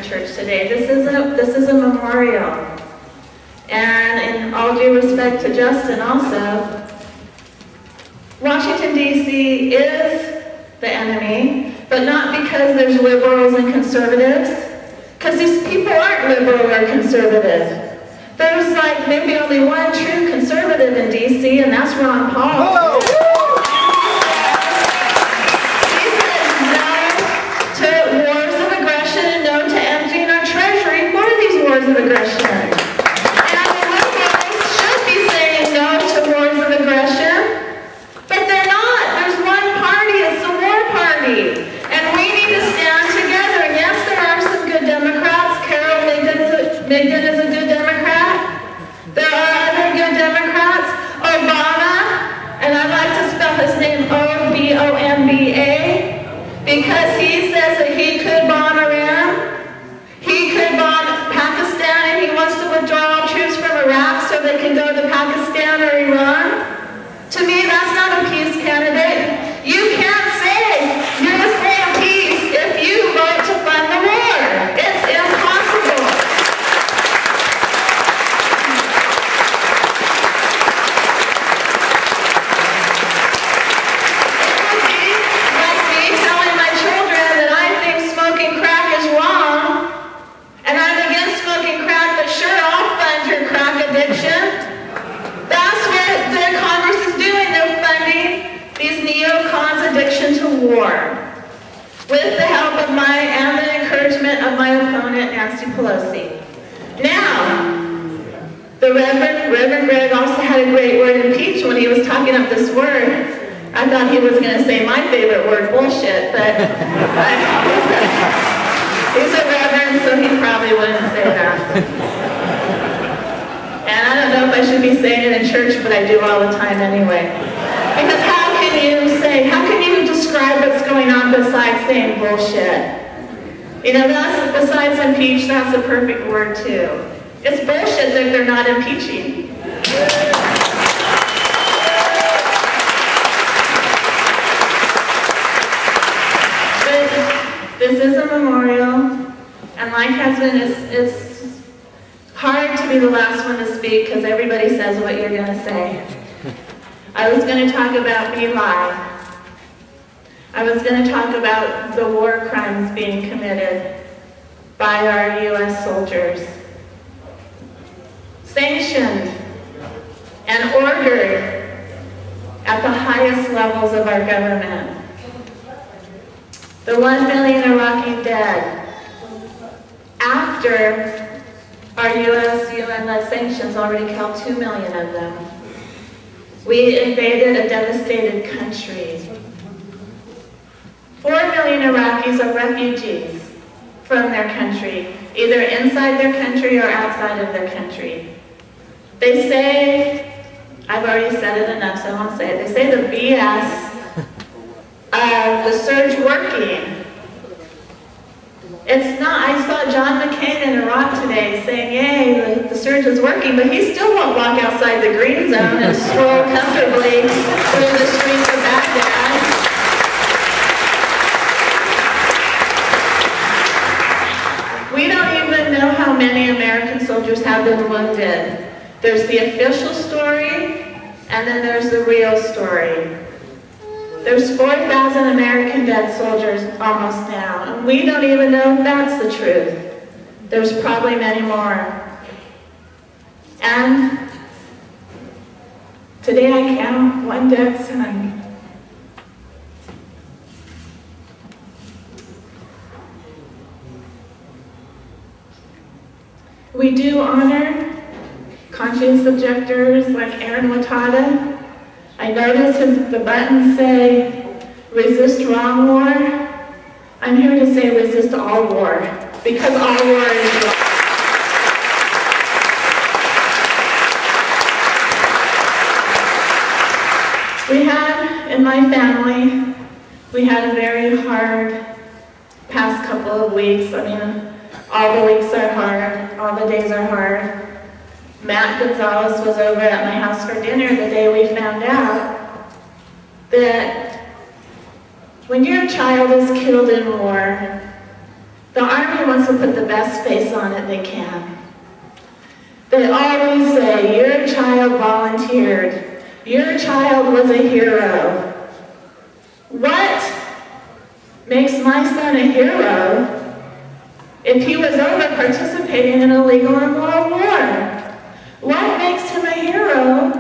church today. This is a memorial. And in all due respect to Justin also, Washington, D.C. is the enemy, but not because there's liberals and conservatives, because these people aren't liberal or conservative. There's like maybe only one true conservative in D.C., and that's Ron Paul. Oh. He says no to wars of aggression and no to emptying our treasury. What are these wars of aggression? And the liberals should be saying no to wars of aggression, but they're not. There's one party, it's the war party. And we need to stand together. And yes, there are some good Democrats. Carol Migden is a good Democrat. There are other good Democrats. Obama, and I like to spell his name O-B-O-M-B-A, because he says that he could bomb Iran. He could bomb Pakistan, and he wants to withdraw all troops from Iraq so they can go to Pakistan or Iran. To me, that's not a peace candidate. You can't say you're a fan of peace if you vote to fund the war. It's impossible. It would be like me telling my children that I think smoking crack is wrong, and I'm against smoking crack, but sure, I'll fund your crack addiction. That's what the Congress is doing. They're funding these neocons' addiction to war with the help of and the encouragement of my opponent, Nancy Pelosi. Now, the Reverend Greg also had a great word in peach when he was talking up this word. I thought he was going to say my favorite word, bullshit, but he's a reverend, so he probably wouldn't say that. And I don't know if I should be saying it in church, but I do all the time anyway. Because how can you describe what's going on besides saying bullshit? You know, besides impeach, that's a perfect word too. It's bullshit that they're not impeaching. But this is a memorial, and like has been, it's hard to be the last one to speak because everybody says what you're going to say. I was going to talk about My Lai. I was going to talk about the war crimes being committed by our U.S. soldiers. Sanctioned and ordered at the highest levels of our government. The 1 million Iraqi dead after our U.S. UN-led sanctions already killed 2 million of them. We invaded a devastated country. 4 million Iraqis are refugees from their country, either inside their country or outside of their country. They say, I've already said it enough, so I won't say it. They say the BS of the surge working. It's not. I saw John McCain in Iraq today saying, yay, the surge is working, but he still won't walk outside the green zone and stroll comfortably through the streets of Baghdad. We don't even know how many American soldiers have been wounded. There's the official story, and then there's the real story. There's 4,000 American dead soldiers almost now, and we don't even know if that's the truth. There's probably many more. And today I count 1 dead son. We do honor conscious objectors like Aaron Watada. I notice the buttons say, resist wrong war. I'm here to say resist all war, because all war is wrong. In my family, we had a very hard past couple of weeks. I mean, all the weeks are hard, all the days are hard. Matt Gonzalez was over at my house for dinner the day we found out that when your child is killed in war, The Army wants to put the best face on it they can. They always say, your child volunteered. Your child was a hero. What makes my son a hero if he was over participating in a legal and moral war? What makes him a hero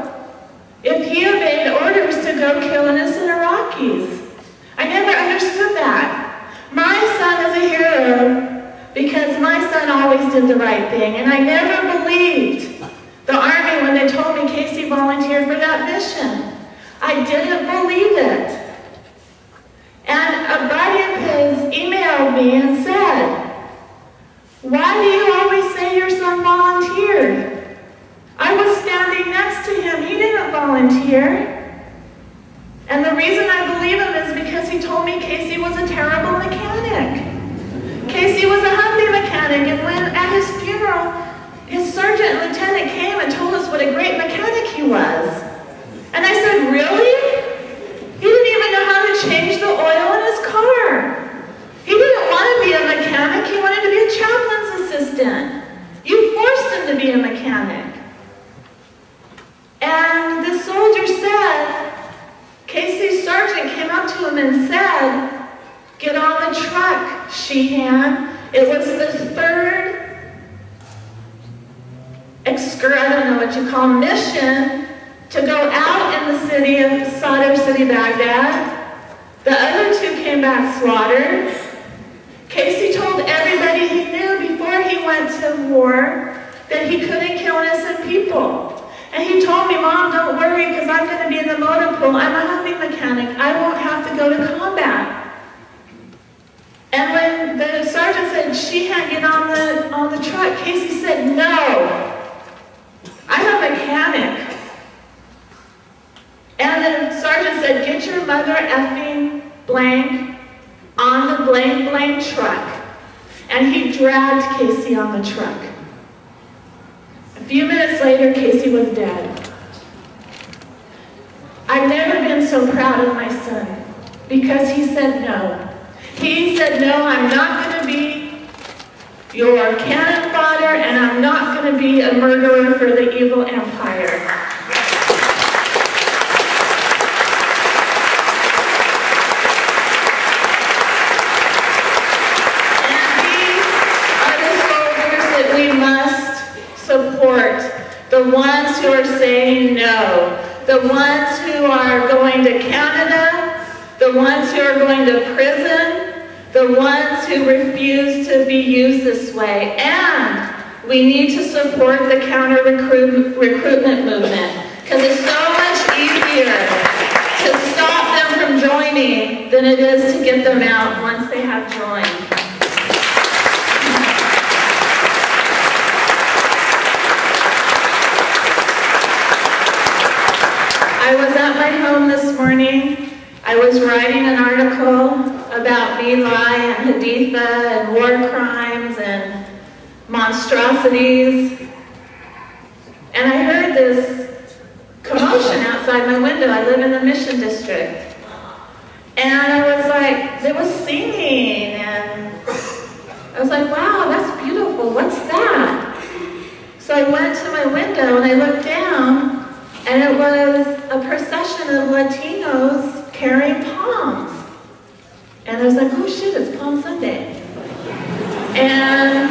if he obeyed orders to go kill innocent Iraqis? I never understood that. My son is a hero because my son always did the right thing, and I never believed the Army when they told me Casey volunteered for that mission. I didn't believe it. And a buddy of his emailed me and said, why do you always say your son volunteered? I was standing next to him. He didn't volunteer. And the reason I believe him is because he told me Casey was a terrible mechanic. Casey was a Humvee mechanic, and when at his funeral, his sergeant and lieutenant came and told us what a great mechanic he was. And I said, really? He didn't even know how to change the oil in his car. He didn't want to be a mechanic, he wanted to be a chaplain's assistant. You forced him to be a mechanic. And the soldier said, Casey's sergeant came up to him and said, get on the truck, sheehan. It was the third I don't know what you call mission to go out in the city of Sadr City, Baghdad. The other two came back slaughtered. Casey told everybody he knew before he went to war that he couldn't kill innocent people. And he told me, Mom, don't worry, because I'm going to be in the motor pool. I'm a Humvee mechanic. I won't have to go to combat. And when the sergeant said, sheehan, get on the truck, Casey said, no. I'm a mechanic. And the sergeant said, get your mother effing blank on the blank blank truck. And he dragged Casey on the truck. A few minutes later, Casey was dead. I've never been so proud of my son because he said no. He said, no, I'm not going to be your cannon fodder, and I'm not going to be a murderer for the evil empire. And these are the soldiers that we must support. The ones who are saying no. The ones who are going to Canada. The ones who are going to prison. The ones who refuse to be used this way. And we need to support the counter-recruitment movement, because it's so much easier to stop them from joining than it is to get them out once they have joined. I was at my home this morning. I was writing an article about My and Haditha and war crimes and monstrosities. And I heard this commotion outside my window. I live in the Mission District. And I was like, there was singing, and I was like, wow, that's beautiful. What's that? So I went to my window and I looked down, and it was a procession of Latinos carrying palms. And I was like, oh shit, it's Palm Sunday. And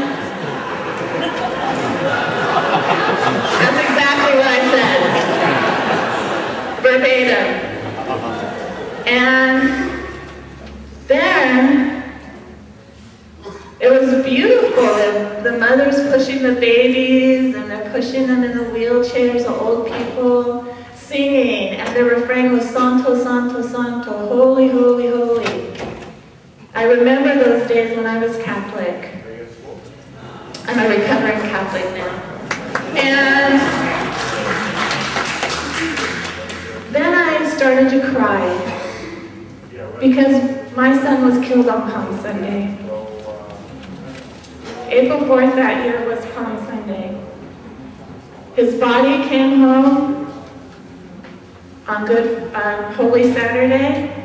that's exactly what I said. Verbatim. And then it was beautiful. The mothers pushing the babies, and they're pushing them in the wheelchairs, the old people, singing. And the refrain was Santo, Santo, Santo, Holy, Holy, Holy. I remember those days when I was Catholic. I'm a recovering Catholic now. And then I started to cry because my son was killed on Palm Sunday. April 4th that year was Palm Sunday. His body came home on Holy Saturday,